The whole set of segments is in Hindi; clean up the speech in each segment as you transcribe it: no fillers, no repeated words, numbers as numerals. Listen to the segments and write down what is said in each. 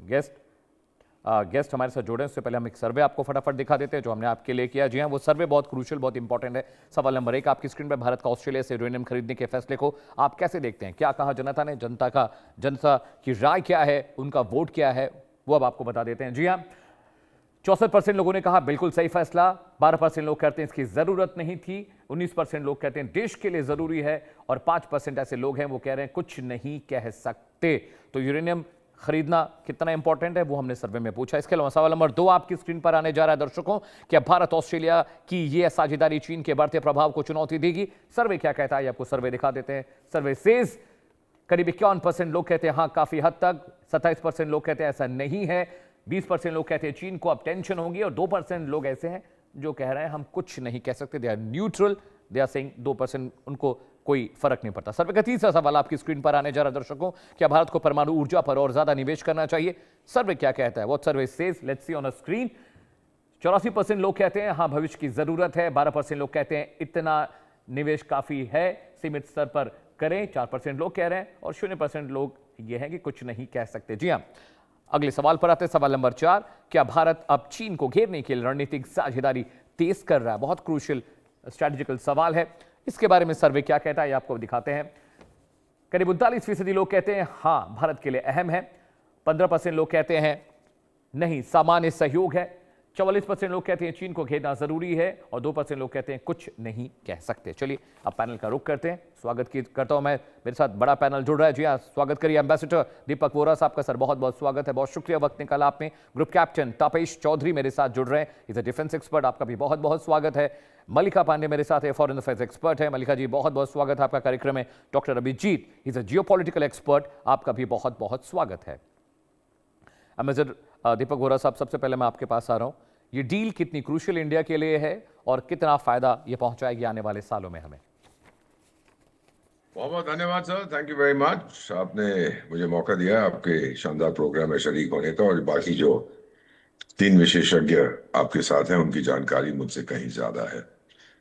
गेस्ट हमारे साथ जुड़े, उससे पहले हम एक सर्वे आपको फटाफट दिखा देते हैं जो हमने आपके लिए किया। जी हाँ, वो सर्वे बहुत क्रूशियल, बहुत इंपॉर्टेंट है। सवाल नंबर 1 आपकी स्क्रीन पर, भारत का ऑस्ट्रेलिया से यूरेनियम खरीदने के फैसले को आप कैसे देखते हैं? क्या कहा जनता ने? जनता की राय क्या है, उनका वोट क्या है, वो अब आपको बता देते हैं। जी हाँ, 64% लोगों ने कहा बिल्कुल सही फैसला, 12% लोग कहते हैं इसकी जरूरत नहीं थी, 19% लोग कहते हैं देश के लिए जरूरी है, और 5% ऐसे लोग हैं वो कह रहे हैं कुछ नहीं कह सकते। तो यूरेनियम खरीदना कितना इंपॉर्टेंट है वो हमने सर्वे में पूछा। इसके अलावा सवाल नंबर 2 आपकी स्क्रीन पर आने जा रहा है दर्शकों, क्या भारत ऑस्ट्रेलिया की यह साझेदारी चीन के बढ़ते प्रभाव को चुनौती देगी? सर्वे क्या कहता है आपको सर्वे दिखा देते हैं। सर्वे सेज करीब 51% लोग कहते हैं हाँ काफी हद तक, 27% लोग कहते हैं ऐसा नहीं है, 20% लोग कहते हैं चीन को अब टेंशन होगी, और 2% लोग ऐसे हैं जो कह रहे हैं हम कुछ नहीं कह सकते। They are neutral, they are saying 2% उनको कोई फर्क नहीं पड़ता। सर्वे का तीसरा सवाल आपकी स्क्रीन पर आने जा रहा है दर्शकों, क्या भारत को परमाणु ऊर्जा पर और ज्यादा निवेश करना चाहिए? सर्वे क्या कहता है? What survey says, let's see on a screen. 84% लोग कहते हैं हाँ भविष्य की जरूरत है, 12% लोग कहते हैं इतना निवेश काफी है, सीमित स्तर पर करें, 4% लोग कह रहे हैं, और 0% लोग ये हैं कि कुछ नहीं कह सकते। जी हाँ, अगले सवाल पर आते हैं। सवाल नंबर 4, क्या भारत अब चीन को घेरने के लिए रणनीतिक साझेदारी तेज कर रहा है? बहुत क्रूशियल स्ट्रैटेजिकल सवाल है। इसके बारे में सर्वे क्या कहता है आपको दिखाते हैं। करीब 39% लोग कहते हैं हां भारत के लिए अहम है, 15% लोग कहते हैं नहीं सामान्य सहयोग है, 44% लोग कहते हैं चीन को घेरना जरूरी है, और 2% लोग कहते हैं कुछ नहीं कह सकते। चलिए अब पैनल का रुख करते हैं। स्वागत करता हूं मैं, मेरे साथ बड़ा पैनल जुड़ रहा है। जी हाँ, स्वागत करिए एम्बेसडर दीपक वोरा साहब का। सर बहुत बहुत स्वागत है, बहुत शुक्रिया वक्त निकाला आपने। ग्रुप कैप्टन तापेश चौधरी मेरे साथ जुड़ रहे हैं, इज अ डिफेंस एक्सपर्ट, आपका भी बहुत बहुत स्वागत है। मल्लिका पांडे मेरे साथ है, फॉरेन अफेयर्स एक्सपर्ट है। मल्लिका जी बहुत बहुत स्वागत है आपका कार्यक्रम में। Doctor Abhijit, is a geopolitical expert, आपका भी बहुत बहुत स्वागत है। एम्बेसडर दीपक वोरा साहब, सबसे पहले मैं आपके पास आ रहा हूं, ये डील कितनी क्रूशियल इंडिया के लिए है और कितना फायदा ये पहुंचाएगी आने वाले सालों में हमें? बहुत बहुत धन्यवाद sir, thank you very much. आपने मुझे मौका दिया आपके शानदार प्रोग्राम में शरीक होने का, और बाकी जो 3 विशेषज्ञ आपके साथ हैं उनकी जानकारी मुझसे कहीं ज्यादा है।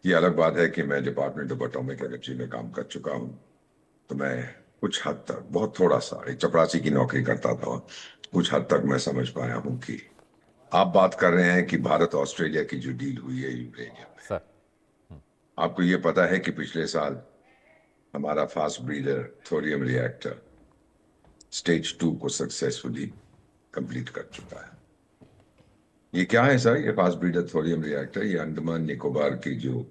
ये अलग बात है कि मैं डिपार्टमेंट ऑफ एटॉमिक एनर्जी में काम कर चुका हूँ, तो मैं कुछ हद तक, बहुत थोड़ा सा, एक चपरासी की नौकरी करता था, कुछ हद तक मैं समझ पाया हूँ कि आप बात कर रहे हैं कि भारत ऑस्ट्रेलिया की जो डील हुई है यूरेनियम में, सर आपको ये पता है कि पिछले साल हमारा fast breeder thorium reactor stage 2 को सक्सेसफुली कंप्लीट कर चुका है। ये क्या है सर? ये फास्ट ब्रीडर थोरियम रिएक्टर, ये अंडमान निकोबार की जो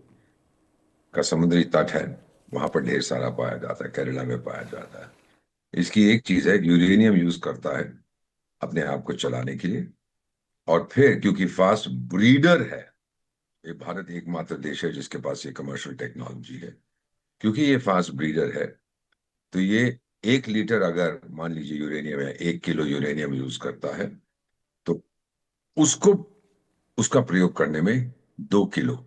का समुद्री तट है वहां पर ढेर सारा पाया जाता है, केरला में पाया जाता है। इसकी एक चीज है, यूरेनियम यूज करता है अपने आप को चलाने के लिए, और फिर क्योंकि फास्ट ब्रीडर है, ये भारत एकमात्र देश है जिसके पास ये कमर्शियल टेक्नोलॉजी है, क्योंकि ये फास्ट ब्रीडर है, तो ये 1 लीटर अगर मान लीजिए यूरेनियम है, 1 किलो यूरेनियम यूज करता है, तो उसको उसका प्रयोग करने में 2 किलो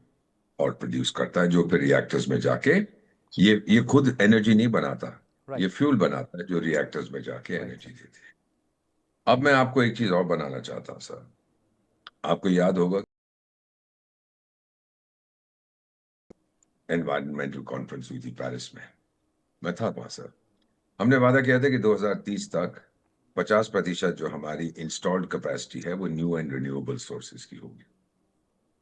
और प्रोड्यूस करता है, जो फिर रिएक्टर्स में जाके ये खुद एनर्जी नहीं बनाता, ये फ्यूल बनाता है जो रिएक्टर्स में जाके एनर्जी देते हैं। अब मैं आपको एक चीज और बनाना चाहता हूं सर, आपको याद होगा एनवायरमेंटल कॉन्फ्रेंस हुई थी पेरिस में, मैं था वहां सर। हमने वादा किया था कि 2030 तक 50% जो हमारी इंस्टॉल्ड कैपेसिटी है वो न्यू एंड रिन्यूएबल सोर्सेज की होगी,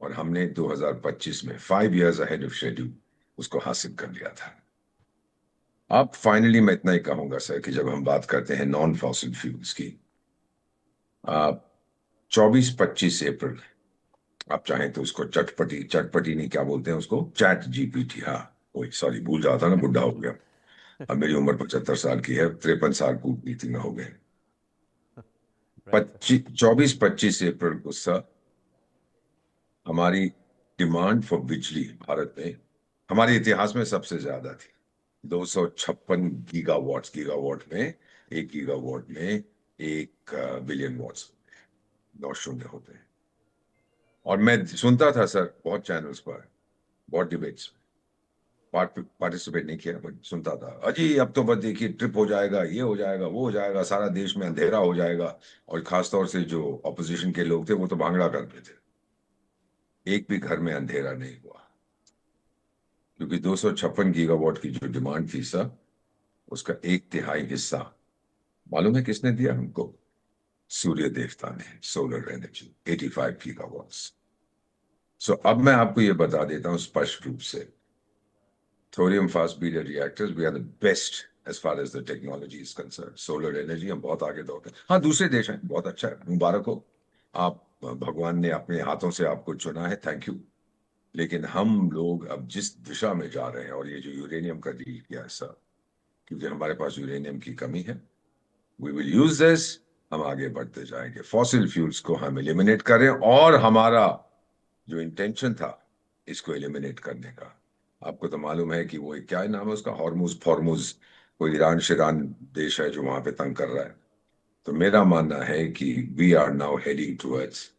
और हमने 2025 में 5 इयर्स अहेड ऑफ शेड्यूल उसको हासिल कर लिया था। अब फाइनली मैं इतना ही कहूंगा सर कि जब हम बात करते हैं नॉन फॉसिल फ्यूल्स की, 24-25 अप्रैल, आप चाहें तो उसको चटपटी चटपटी नहीं, क्या बोलते हैं उसको, चैट जीपीटी, हाँ वही, सॉरी भूल जाता ना, बुढ़ा हो गया। अब मेरी उम्र 75 साल की है, 53 साल कूटनीति में हो गए। 24-25 अप्रैल को सर हमारी डिमांड फॉर बिजली भारत में हमारे इतिहास में सबसे ज्यादा थी, 256 गीगावाट में, 1 गीगावाट में 1 बिलियन वॉट्स 9 शून्य होते हैं। और मैं सुनता था सर बहुत चैनल्स पर, बहुत डिबेट्स, पार्टिसिपेट नहीं किया बट सुनता था, अजी अब तो बस देखिए ट्रिप हो जाएगा, ये हो जाएगा, वो हो जाएगा, सारा देश में अंधेरा हो जाएगा। और खासतौर से जो ऑपोजिशन के लोग थे वो तो भांगड़ा करते थे। एक भी घर में अंधेरा नहीं हुआ, क्योंकि 256 गीगावाट की जो डिमांड थी सर, उसका 1/3 हिस्सा मालूम है किसने दिया हमको? सूर्य देवता ने, सोलर एनर्जी 85 गीगावाट्स। सो अब मैं आपको ये बता देता हूं स्पष्ट रूप से, thorium fast breeder reactors, we are the best as far as the technology is concern. Solar energy हम बहुत आगे दौड़ रहे हैं। हाँ, दूसरे देश हैं, बहुत अच्छा है, मुबारक हो आप, भगवान ने अपने हाथों से आपको चुना है, थैंक यू। लेकिन हम लोग अब जिस दिशा में जा रहे हैं, और ये जो यूरेनियम का डील किया है सर, क्योंकि हमारे पास यूरेनियम की कमी है, वी विल यूज दिस, हम आगे बढ़ते जाएंगे, फॉसिल फ्यूल्स को हम एलिमिनेट करें, और हमारा जो इंटेंशन था इसको एलिमिनेट करने का, आपको तो मालूम है कि वो क्या नाम है उसका, हॉर्मुज फॉर्मुज, कोई ईरान शिरान देश है जो वहां पे तंग कर रहा है। तो मेरा मानना है कि we are now heading towards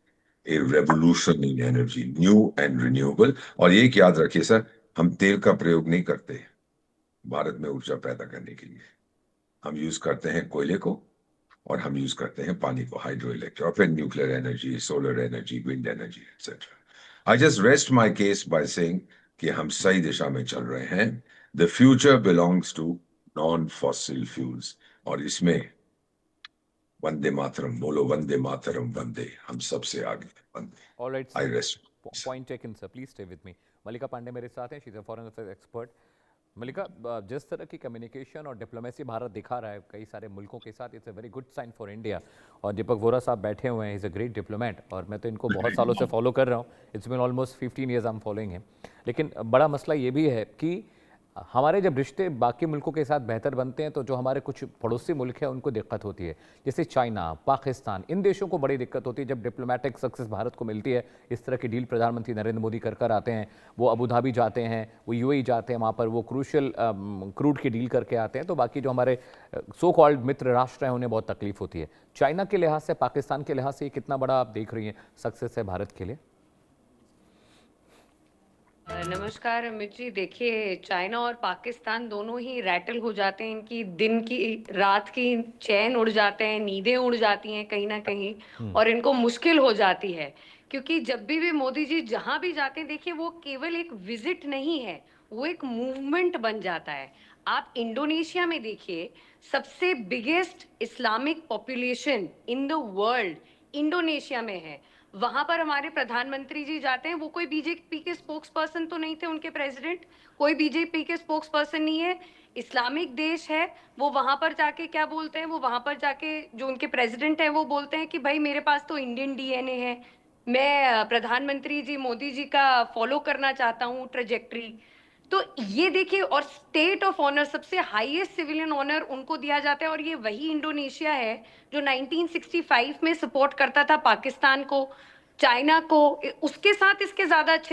a revolution in energy, new and renewable. और ये याद रखिए सर, हम तेल का प्रयोग नहीं करते भारत में ऊर्जा पैदा करने के लिए, हम यूज करते हैं कोयले को, और हम यूज करते हैं पानी को, हाइड्रो इलेक्ट्रिक, और फिर nuclear energy, solar energy, wind energy etcetera. I just rest my case by saying कि हम सही दिशा में चल रहे हैं। The future belongs to non fossil fuels, और इसमें वंदे मातरम बोलो, वंदे मातरम, वंदे, हम सबसे आगे वंदे। All right I sir, rest. Point taken sir, please stay with me. Mallika Pandey मेरे साथ हैं, she is a foreign affairs expert. Mallika, जिस तरह की कम्युनिकेशन और डिप्लोमेसी भारत दिखा रहा है कई सारे मुल्कों के साथ, it's a very good sign for India. और दीपक वोरा साहब बैठे हुए हैं, इज़ अ ग्रेट डिप्लोमेट, और मैं तो इनको बहुत सालों से फॉलो कर रहा हूँ, it's been almost 15 years I am following him. लेकिन बड़ा मसला ये भी है कि हमारे जब रिश्ते बाकी मुल्कों के साथ बेहतर बनते हैं तो जो हमारे कुछ पड़ोसी मुल्क हैं उनको दिक्कत होती है, जैसे चाइना, पाकिस्तान, इन देशों को बड़ी दिक्कत होती है जब डिप्लोमेटिक सक्सेस भारत को मिलती है। इस तरह की डील प्रधानमंत्री नरेंद्र मोदी कर कर आते हैं, वो अबू धाबी जाते हैं, वो यूएई जाते हैं, वहाँ पर वो क्रूशल क्रूड की डील करके आते हैं, तो बाकी जो हमारे सो कॉल्ड मित्र राष्ट्र हैं उन्हें बहुत तकलीफ होती है। चाइना के लिहाज से, पाकिस्तान के लिहाज से ये कितना बड़ा आप देख रही हैं सक्सेस है भारत के लिए? नमस्कार अमित जी। देखिए, चाइना और पाकिस्तान दोनों ही रैटल हो जाते हैं, इनकी दिन की रात की चैन उड़ जाते हैं, नींदें उड़ जाती हैं कहीं ना कहीं, और इनको मुश्किल हो जाती है। क्योंकि जब भी मोदी जी जहां भी जाते हैं, देखिए वो केवल एक विजिट नहीं है, वो एक मूवमेंट बन जाता है। आप इंडोनेशिया में देखिए, सबसे biggest Islamic population in the world Indonesia में है। वहां पर हमारे प्रधानमंत्री जी जाते हैं, वो कोई बीजेपी के स्पोक्स पर्सन तो नहीं थे, उनके प्रेसिडेंट कोई बीजेपी के स्पोक्स पर्सन नहीं है, इस्लामिक देश है। वो वहां पर जाके क्या बोलते हैं, वो वहां पर जाके जो उनके प्रेसिडेंट है वो बोलते हैं कि भाई मेरे पास तो इंडियन डीएनए है, मैं प्रधानमंत्री जी मोदी जी का फॉलो करना चाहता हूँ ट्रेजेक्ट्री। तो ये देखिए, और स्टेट ऑफ ऑनर, सबसे हाईएस्ट सिविलियन ऑनर उनको दिया जाता है, और ये वही इंडोनेशिया है जो 1965 में सपोर्ट करता था पाकिस्तान को, चाइना को। उसके साथ इसके ज्यादा अच्छे